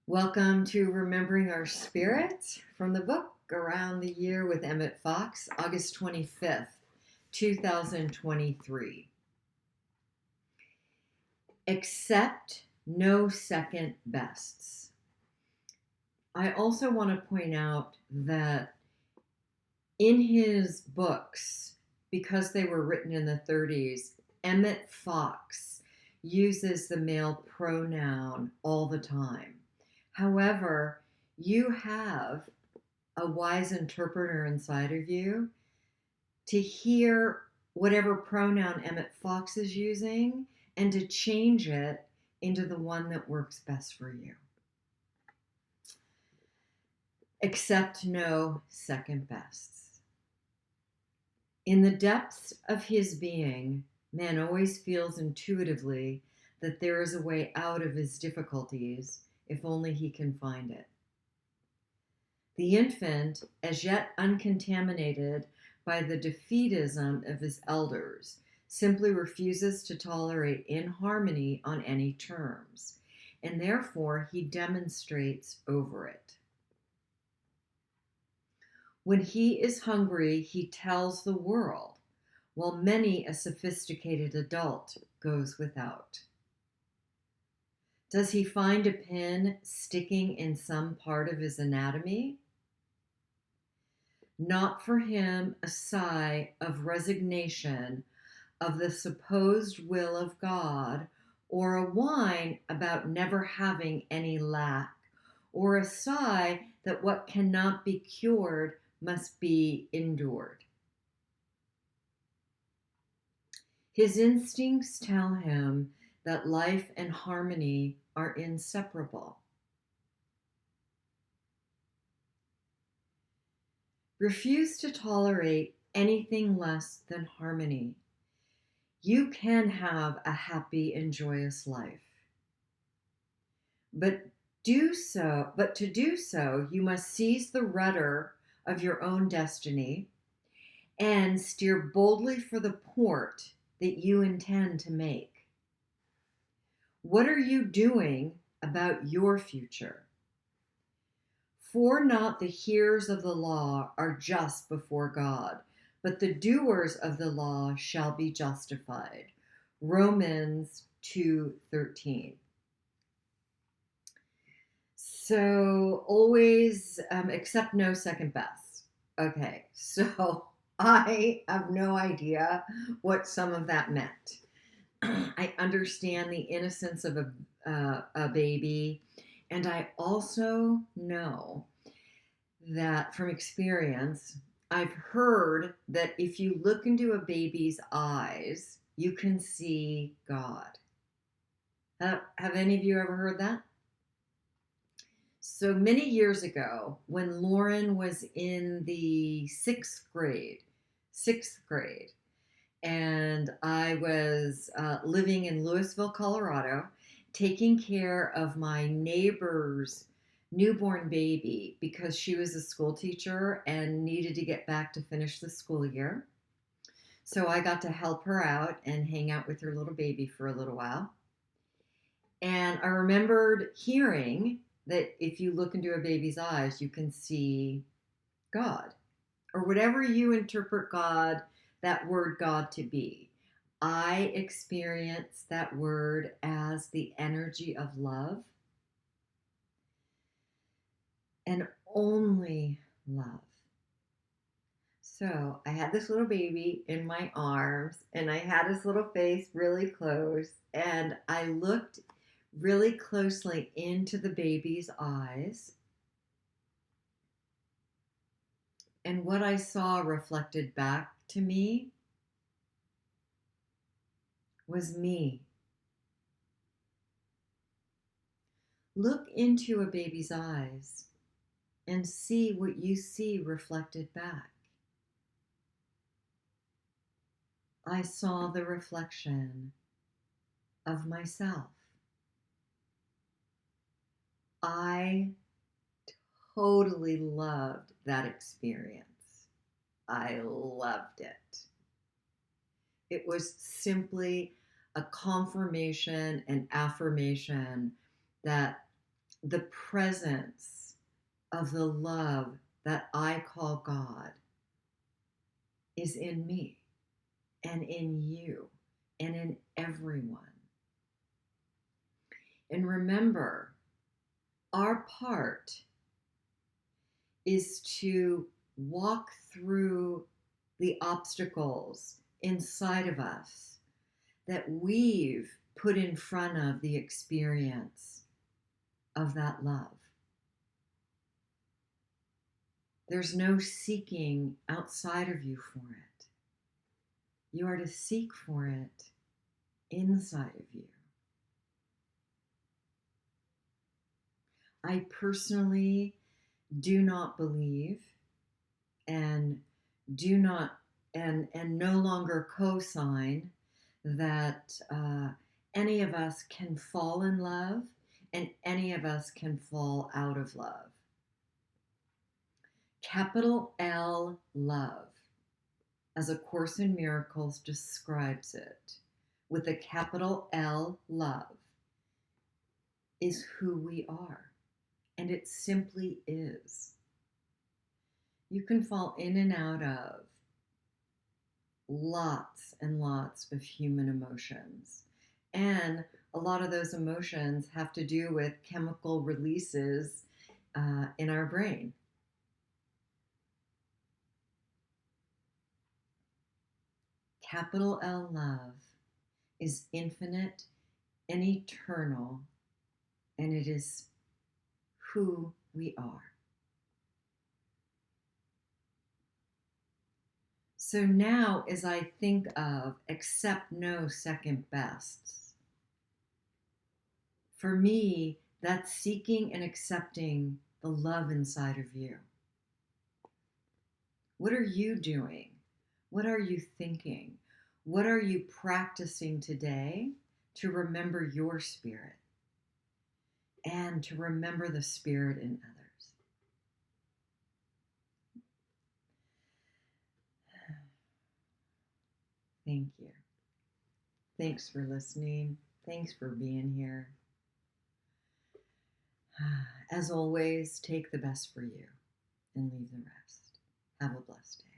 Welcome to Remembering Our Spirit from the book Around the Year with Emmett Fox, August 25th, 2023. Accept no second bests. I also want to point out that in his books, because they were written in the 30s, Emmett Fox uses the male pronoun all the time. However, you have a wise interpreter inside of you to hear whatever pronoun Emmett Fox is using and to change it into the one that works best for you. Accept no second bests. In the depths of his being, man always feels intuitively that there is a way out of his difficulties if only he can find it. The infant, as yet uncontaminated by the defeatism of his elders, simply refuses to tolerate inharmony on any terms, and therefore he demonstrates over it. When he is hungry, he tells the world, while many a sophisticated adult goes without. Does he find a pin sticking in some part of his anatomy? Not for him a sigh of resignation of the supposed will of God, or a whine about never having any lack, or a sigh that what cannot be cured must be endured. His instincts tell him that life and harmony are inseparable. Refuse to tolerate anything less than harmony. You can have a happy and joyous life. But to do so, you must seize the rudder of your own destiny and steer boldly for the port that you intend to make. What are you doing about your future? For not the hearers of the law are just before God, but the doers of the law shall be justified. Romans 2:13. So always accept no second best. Okay, so I have no idea what some of that meant. I understand the innocence of a baby, and I also know that from experience, I've heard that if you look into a baby's eyes, you can see God. Have any of you ever heard that? So many years ago, when Lauren was in the sixth grade, and I was living in Louisville, Colorado, taking care of my neighbor's newborn baby because she was a school teacher and needed to get back to finish the school year. So I got to help her out and hang out with her little baby for a little while. And I remembered hearing that if you look into a baby's eyes, you can see God, or whatever you interpret God, that word God to be. I experience that word as the energy of love and only love. So I had this little baby in my arms and I had his little face really close, and I looked really closely into the baby's eyes. And what I saw reflected back to me was me. Look into a baby's eyes and see what you see reflected back. I saw the reflection of myself. I totally loved that experience. I loved it. It was simply a confirmation and affirmation that the presence of the love that I call God is in me and in you and in everyone. And remember, our part is to walk through the obstacles inside of us that we've put in front of the experience of that love. There's no seeking outside of you for it. You are to seek for it inside of you. I personally do not believe and do not and no longer co-sign that any of us can fall in love and any of us can fall out of love. Capital L love, as A Course in Miracles describes it, with a capital L love, is who we are. And it simply is. You can fall in and out of lots and lots of human emotions. And a lot of those emotions have to do with chemical releases in our brain. Capital L love is infinite and eternal, and it is who we are. So now, as I think of accept no second bests, for me, that's seeking and accepting the love inside of you. What are you doing? What are you thinking? What are you practicing today to remember your spirit and to remember the spirit in others? Thank you. Thanks for listening. Thanks for being here. As always, take the best for you and leave the rest. Have a blessed day.